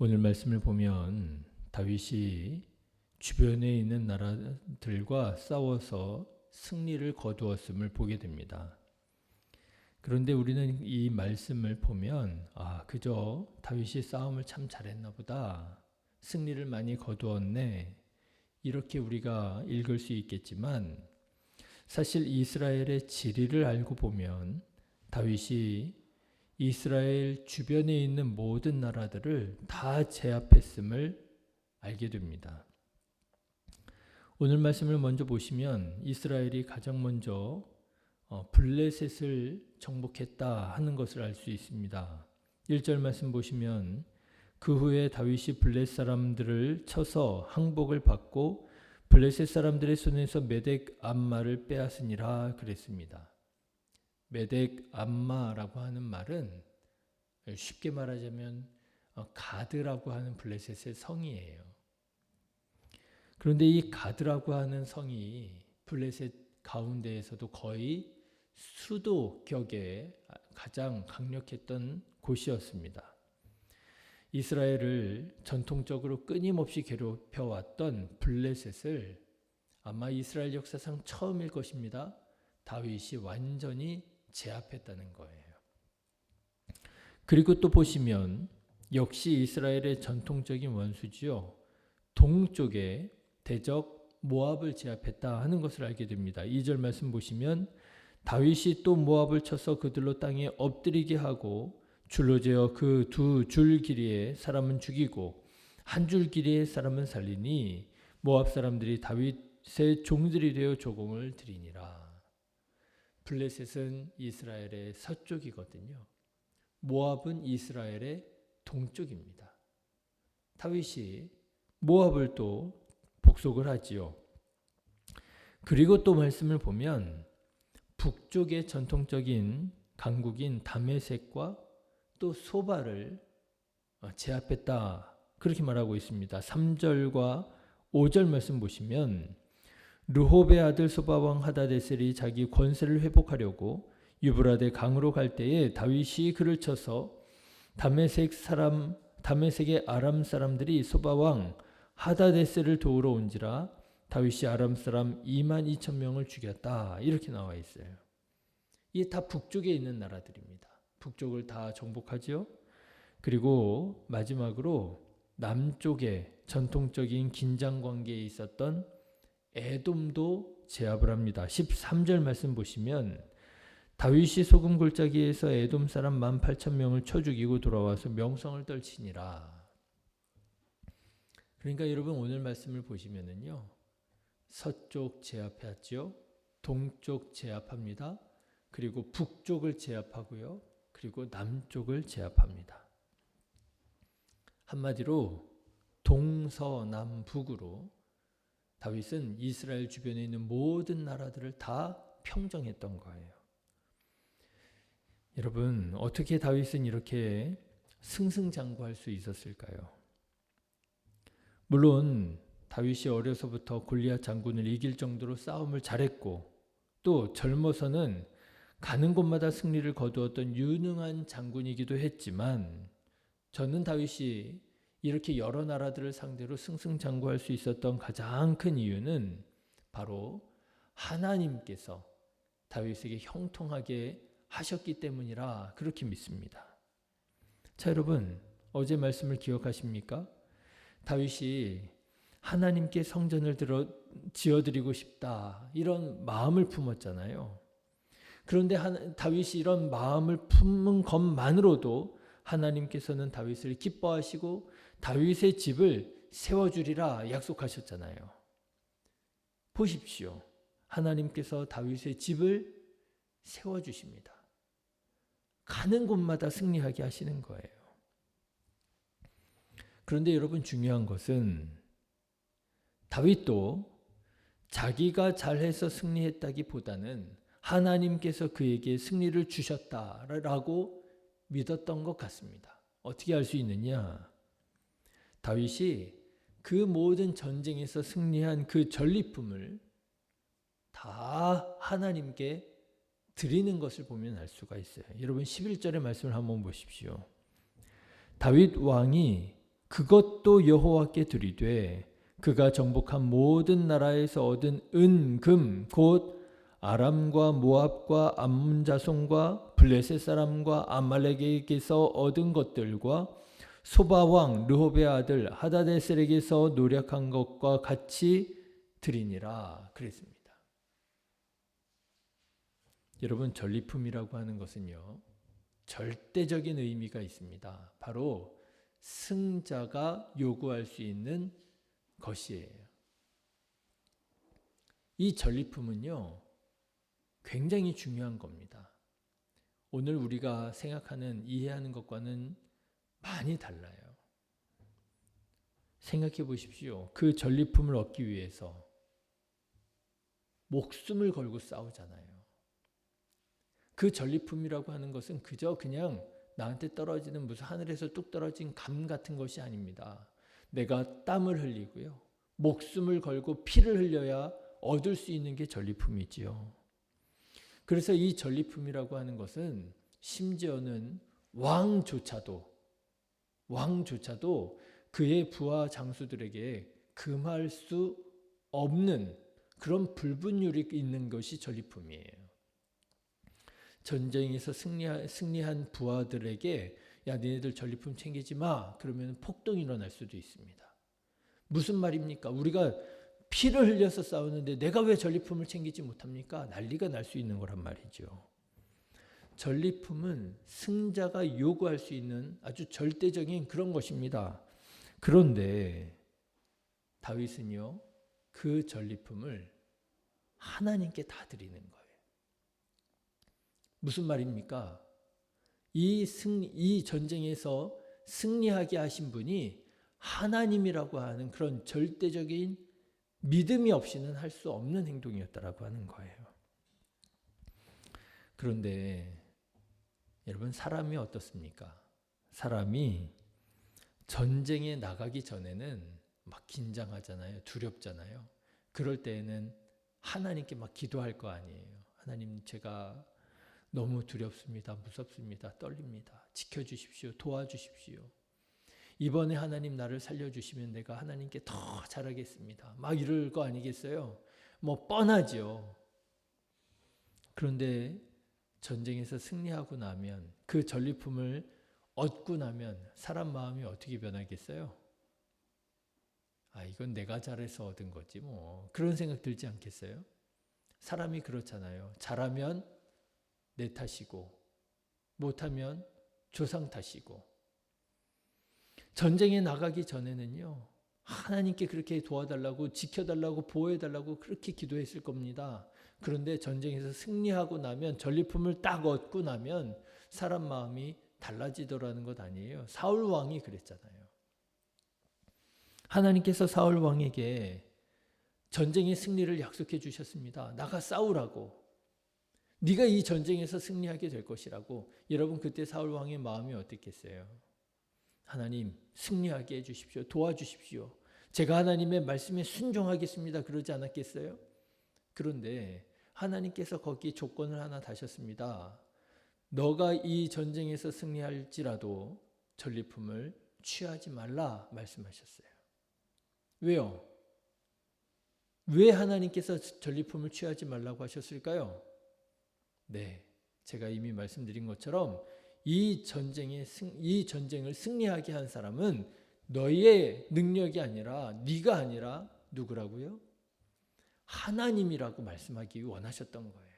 오늘 말씀을 보면 다윗이 주변에 있는 나라들과 싸워서 승리를 거두었음을 보게 됩니다. 그런데 우리는 이 말씀을 보면 그저 다윗이 싸움을 참 잘했나 보다. 승리를 많이 거두었네. 이렇게 우리가 읽을 수 있겠지만 사실 이스라엘의 지리를 알고 보면 다윗이 이스라엘 주변에 있는 모든 나라들을 다 제압했음을 알게 됩니다. 오늘 말씀을 먼저 보시면 이스라엘이 가장 먼저 블레셋을 정복했다 하는 것을 알 수 있습니다. 1절 말씀 보시면 그 후에 다윗이 블레셋 사람들을 쳐서 항복을 받고 블레셋 사람들의 손에서 메덱 암마를 빼앗으니라 그랬습니다. 메덱 암마라고 하는 말은 쉽게 말하자면 가드라고 하는 블레셋의 성이에요. 그런데 이 가드라고 하는 성이 블레셋 가운데에서도 거의 수도격에 가장 강력했던 곳이었습니다. 이스라엘을 전통적으로 끊임없이 괴롭혀왔던 블레셋을 아마 이스라엘 역사상 처음일 것입니다. 다윗이 완전히 제압했다는 거예요. 그리고 또 보시면 역시 이스라엘의 전통적인 원수지요. 동쪽에 대적 모압을 제압했다 하는 것을 알게 됩니다. 2절 말씀 보시면 다윗이 또 모압을 쳐서 그들로 땅에 엎드리게 하고 줄로 재어 그 두 줄 길이의 사람은 죽이고 한 줄 길이의 사람은 살리니 모압 사람들이 다윗의 종들이 되어 조공을 드리니라. 블레셋은 이스라엘의 서쪽이거든요. 모압은 이스라엘의 동쪽입니다. 다윗이 모압을 또 복속을 하지요. 그리고 또 말씀을 보면 북쪽의 전통적인 강국인 다메섹과 또 소바를 제압했다. 그렇게 말하고 있습니다. 3절과 5절 말씀 보시면 르홉의 아들 소바 왕 하다데셀이 자기 권세를 회복하려고 유브라데 강으로 갈 때에 다윗이 그를 쳐서 다메섹의 아람 사람들이 소바 왕 하다데셀을 도우러 온지라 다윗이 아람 사람 2만 2천 명을 죽였다. 이렇게 나와 있어요. 이게 다 북쪽에 있는 나라들입니다. 북쪽을 다 정복하죠. 그리고 마지막으로 남쪽에 전통적인 긴장 관계에 있었던 에돔도 제압을 합니다. 13절 말씀 보시면 다윗이 소금 골짜기에서 에돔 사람 18,000명을 쳐 죽이고 돌아와서 명성을 떨치니라. 그러니까 여러분 오늘 말씀을 보시면은요. 서쪽 제압했죠. 동쪽 제압합니다. 그리고 북쪽을 제압하고요. 그리고 남쪽을 제압합니다. 한마디로 동서남북으로 다윗은 이스라엘 주변에 있는 모든 나라들을 다 평정했던 거예요. 여러분, 어떻게 다윗은 이렇게 승승장구할 수 있었을까요? 물론 다윗이 어려서부터 골리앗 장군을 이길 정도로 싸움을 잘했고 또 젊어서는 가는 곳마다 승리를 거두었던 유능한 장군이기도 했지만 저는 다윗이 이렇게 여러 나라들을 상대로 승승장구할 수 있었던 가장 큰 이유는 바로 하나님께서 다윗에게 형통하게 하셨기 때문이라 그렇게 믿습니다. 자, 여러분 어제 말씀을 기억하십니까? 다윗이 하나님께 성전을 지어드리고 싶다 이런 마음을 품었잖아요. 그런데 다윗이 이런 마음을 품은 것만으로도 하나님께서는 다윗을 기뻐하시고 다윗의 집을 세워주리라 약속하셨잖아요. 보십시오. 하나님께서 다윗의 집을 세워주십니다. 가는 곳마다 승리하게 하시는 거예요. 그런데 여러분 중요한 것은 다윗도 자기가 잘해서 승리했다기보다는 하나님께서 그에게 승리를 주셨다라고 믿었던 것 같습니다. 어떻게 알 수 있느냐? 다윗이 그 모든 전쟁에서 승리한 그 전리품을 다 하나님께 드리는 것을 보면 알 수가 있어요. 여러분 11절의 말씀을 한번 보십시오. 다윗 왕이 그것도 여호와께 드리되 그가 정복한 모든 나라에서 얻은 은, 금, 곧 아람과 모압과 암몬 자손과 블레셋 사람과 아말렉에게서 얻은 것들과 소바 왕 르홉의 아들 하다데셀에게서 노력한 것과 같이 드리니라 그랬습니다. 여러분, 전리품이라고 하는 것은요, 절대적인 의미가 있습니다. 바로 승자가 요구할 수 있는 것이에요. 이 전리품은요, 굉장히 중요한 겁니다. 오늘 우리가 생각하는, 이해하는 것과는 많이 달라요. 생각해 보십시오. 그 전리품을 얻기 위해서 목숨을 걸고 싸우잖아요. 그 전리품이라고 하는 것은 그냥 나한테 떨어지는 무슨 하늘에서 뚝 떨어진 감 같은 것이 아닙니다. 내가 땀을 흘리고요, 목숨을 걸고 피를 흘려야 얻을 수 있는 게 전리품이지요. 그래서 이 전리품이라고 하는 것은 심지어는 왕조차도 그의 부하 장수들에게 금할 수 없는 그런 불분율이 있는 것이 전리품이에요. 전쟁에서 승리한 부하들에게 야, 니네들 전리품 챙기지 마. 그러면 폭동이 일어날 수도 있습니다. 무슨 말입니까? 우리가 피를 흘려서 싸우는데 내가 왜 전리품을 챙기지 못합니까? 난리가 날 수 있는 거란 말이죠. 전리품은 승자가 요구할 수 있는 아주 절대적인 그런 것입니다. 그런데 다윗은요, 그 전리품을 하나님께 다 드리는 거예요. 무슨 말입니까? 이 전쟁에서 승리하게 하신 분이 하나님이라고 하는 그런 절대적인 믿음이 없이는 할 수 없는 행동이었다라고 하는 거예요. 그런데 여러분, 사람이 어떻습니까? 사람이 전쟁에 나가기 전에는 막 긴장하잖아요. 두렵잖아요. 그럴 때에는 하나님께 막 기도할 거 아니에요. 하나님, 제가 너무 두렵습니다. 무섭습니다. 떨립니다. 지켜주십시오. 도와주십시오. 이번에 하나님 나를 살려주시면 내가 하나님께 더 잘하겠습니다. 막 이럴 거 아니겠어요? 뭐 뻔하죠. 그런데 전쟁에서 승리하고 나면, 그 전리품을 얻고 나면 사람 마음이 어떻게 변하겠어요? 아, 이건 내가 잘해서 얻은 거지 뭐. 그런 생각 들지 않겠어요? 사람이 그렇잖아요. 잘하면 내 탓이고 못하면 조상 탓이고. 전쟁에 나가기 전에는요, 하나님께 그렇게 도와달라고, 지켜달라고, 보호해달라고 그렇게 기도했을 겁니다. 그런데 전쟁에서 승리하고 나면, 전리품을 딱 얻고 나면 사람 마음이 달라지더라는 것 아니에요. 사울 왕이 그랬잖아요. 하나님께서 사울 왕에게 전쟁의 승리를 약속해 주셨습니다. 나가 싸우라고. 네가 이 전쟁에서 승리하게 될 것이라고. 여러분, 그때 사울 왕의 마음이 어땠겠어요? 하나님, 승리하게 해주십시오. 도와주십시오. 제가 하나님의 말씀에 순종하겠습니다. 그러지 않았겠어요? 그런데 하나님께서 거기 조건을 하나 다셨습니다. 너가 이 전쟁에서 승리할지라도 전리품을 취하지 말라 말씀하셨어요. 왜요? 왜 하나님께서 전리품을 취하지 말라고 하셨을까요? 네, 제가 이미 말씀드린 것처럼 이 전쟁을 승리하게 한 사람은 너의 능력이 아니라, 네가 아니라 누구라고요? 하나님이라고 말씀하기 원하셨던 거예요.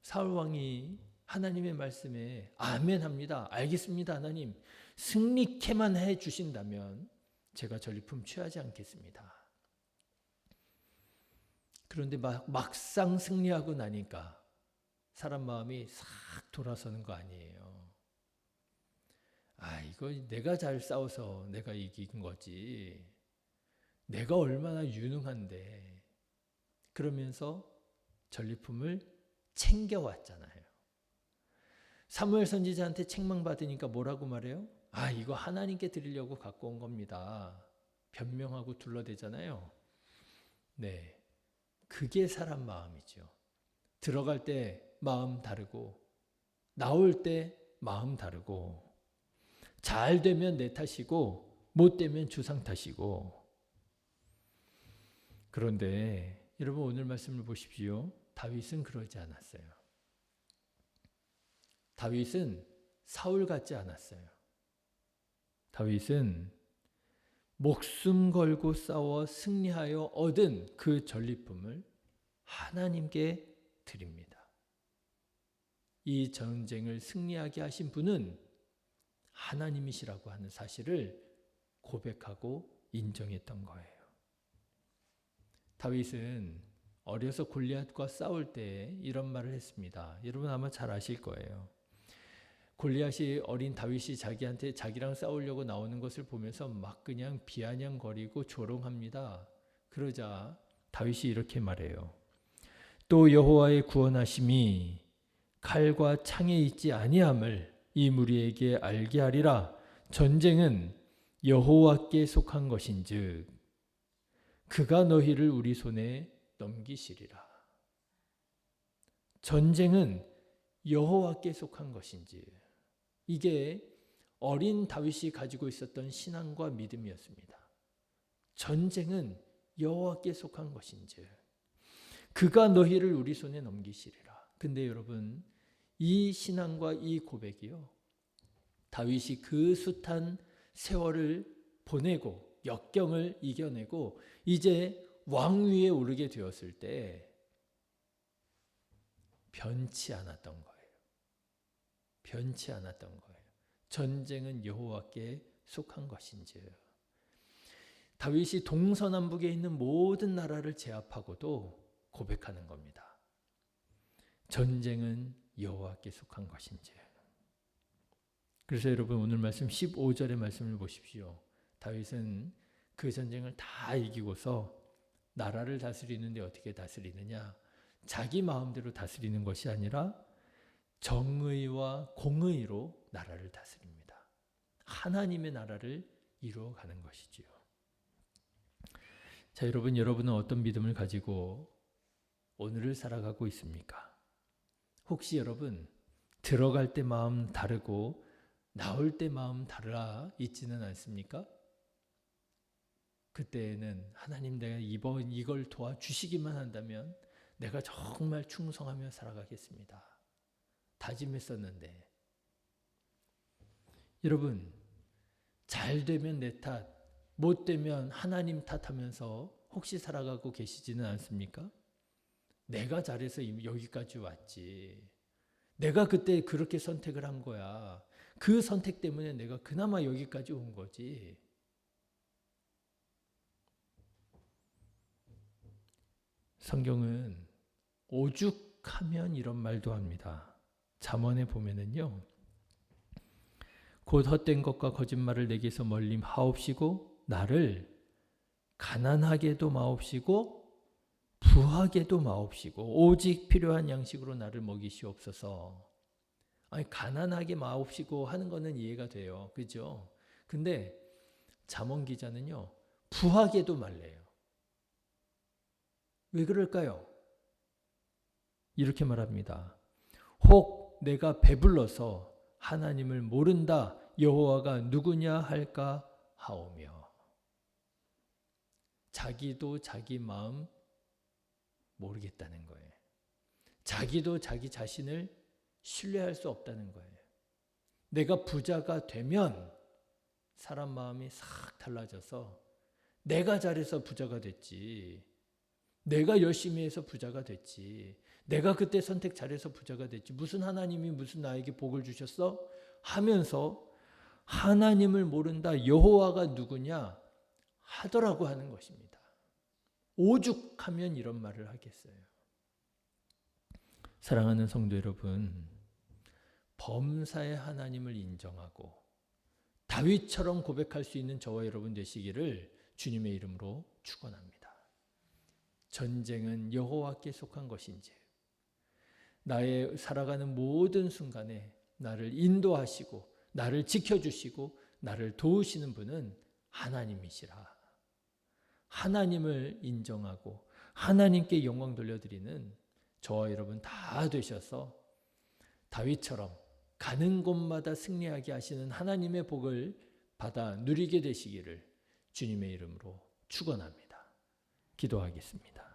사울 왕이 하나님의 말씀에 아멘합니다. 알겠습니다, 하나님. 승리케만 해 주신다면 제가 전리품 취하지 않겠습니다. 그런데 막상 승리하고 나니까 사람 마음이 싹 돌아서는 거 아니에요. 아, 이거 내가 잘 싸워서 내가 이긴 거지. 내가 얼마나 유능한데. 그러면서 전리품을 챙겨왔잖아요. 사무엘 선지자한테 책망받으니까 뭐라고 말해요? 아, 이거 하나님께 드리려고 갖고 온 겁니다. 변명하고 둘러대잖아요. 네, 그게 사람 마음이죠. 들어갈 때 마음 다르고 나올 때 마음 다르고. 잘 되면 내 탓이고 못 되면 주상 탓이고. 그런데 여러분 오늘 말씀을 보십시오. 다윗은 그러지 않았어요. 다윗은 사울 같지 않았어요. 다윗은 목숨 걸고 싸워 승리하여 얻은 그 전리품을 하나님께 드립니다. 이 전쟁을 승리하게 하신 분은 하나님이시라고 하는 사실을 고백하고 인정했던 거예요. 다윗은 어려서 골리앗과 싸울 때 이런 말을 했습니다. 여러분 아마 잘 아실 거예요. 골리앗이 어린 다윗이 자기랑 싸우려고 나오는 것을 보면서 막 그냥 비아냥거리고 조롱합니다. 그러자 다윗이 이렇게 말해요. 또 여호와의 구원하심이 칼과 창에 있지 아니함을 이 무리에게 알게 하리라. 전쟁은 여호와께 속한 것인즉 그가 너희를 우리 손에 넘기시리라. 전쟁은 여호와께 속한 것인지. 이게 어린 다윗이 가지고 있었던 신앙과 믿음이었습니다. 전쟁은 여호와께 속한 것인지 그가 너희를 우리 손에 넘기시리라. 근데 여러분 이 신앙과 이 고백이요, 다윗이 그 숱한 세월을 보내고 역경을 이겨내고 이제 왕위에 오르게 되었을 때 변치 않았던 거예요. 변치 않았던 거예요. 전쟁은 여호와께 속한 것인지. 다윗이 동서남북에 있는 모든 나라를 제압하고도 고백하는 겁니다. 전쟁은 여호와께 속한 것인지. 그래서 여러분 오늘 말씀 15절의 말씀을 보십시오. 다윗은 그 전쟁을 다 이기고서 나라를 다스리는데 어떻게 다스리느냐? 자기 마음대로 다스리는 것이 아니라 정의와 공의로 나라를 다스립니다. 하나님의 나라를 이루어가는 것이지요. 자, 여러분은 어떤 믿음을 가지고 오늘을 살아가고 있습니까? 혹시 여러분 들어갈 때 마음 다르고 나올 때 마음 달라 있지는 않습니까? 그때는 하나님 내가 이걸 도와주시기만 한다면 내가 정말 충성하며 살아가겠습니다. 다짐했었는데. 여러분 잘 되면 내 탓, 못 되면 하나님 탓하면서 혹시 살아가고 계시지는 않습니까? 내가 잘해서 여기까지 왔지. 내가 그때 그렇게 선택을 한 거야. 그 선택 때문에 내가 그나마 여기까지 온 거지. 성경은 오죽하면 이런 말도 합니다. 잠언에 보면은요. 곧 헛된 것과 거짓말을 내게서 멀리 하옵시고 나를 가난하게도 마옵시고 부하게도 마옵시고 오직 필요한 양식으로 나를 먹이시옵소서. 아니 가난하게 마옵시고 하는 거는 이해가 돼요. 그죠? 근데 잠언 기자는요. 부하게도 말래요. 왜 그럴까요? 이렇게 말합니다. 혹 내가 배불러서 하나님을 모른다. 여호와가 누구냐 할까 하오며. 자기도 자기 마음 모르겠다는 거예요. 자기도 자기 자신을 신뢰할 수 없다는 거예요. 내가 부자가 되면 사람 마음이 싹 달라져서 내가 잘해서 부자가 됐지. 내가 열심히 해서 부자가 됐지. 내가 그때 선택 잘해서 부자가 됐지. 무슨 하나님이 무슨 나에게 복을 주셨어? 하면서 하나님을 모른다. 여호와가 누구냐? 하더라고 하는 것입니다. 오죽하면 이런 말을 하겠어요. 사랑하는 성도 여러분, 범사의 하나님을 인정하고 다윗처럼 고백할 수 있는 저와 여러분 되시기를 주님의 이름으로 축원합니다. 전쟁은 여호와께 속한 것인지 나의 살아가는 모든 순간에 나를 인도하시고 나를 지켜주시고 나를 도우시는 분은 하나님이시라. 하나님을 인정하고 하나님께 영광 돌려드리는 저와 여러분 다 되셔서 다윗처럼 가는 곳마다 승리하게 하시는 하나님의 복을 받아 누리게 되시기를 주님의 이름으로 축원합니다. 기도하겠습니다.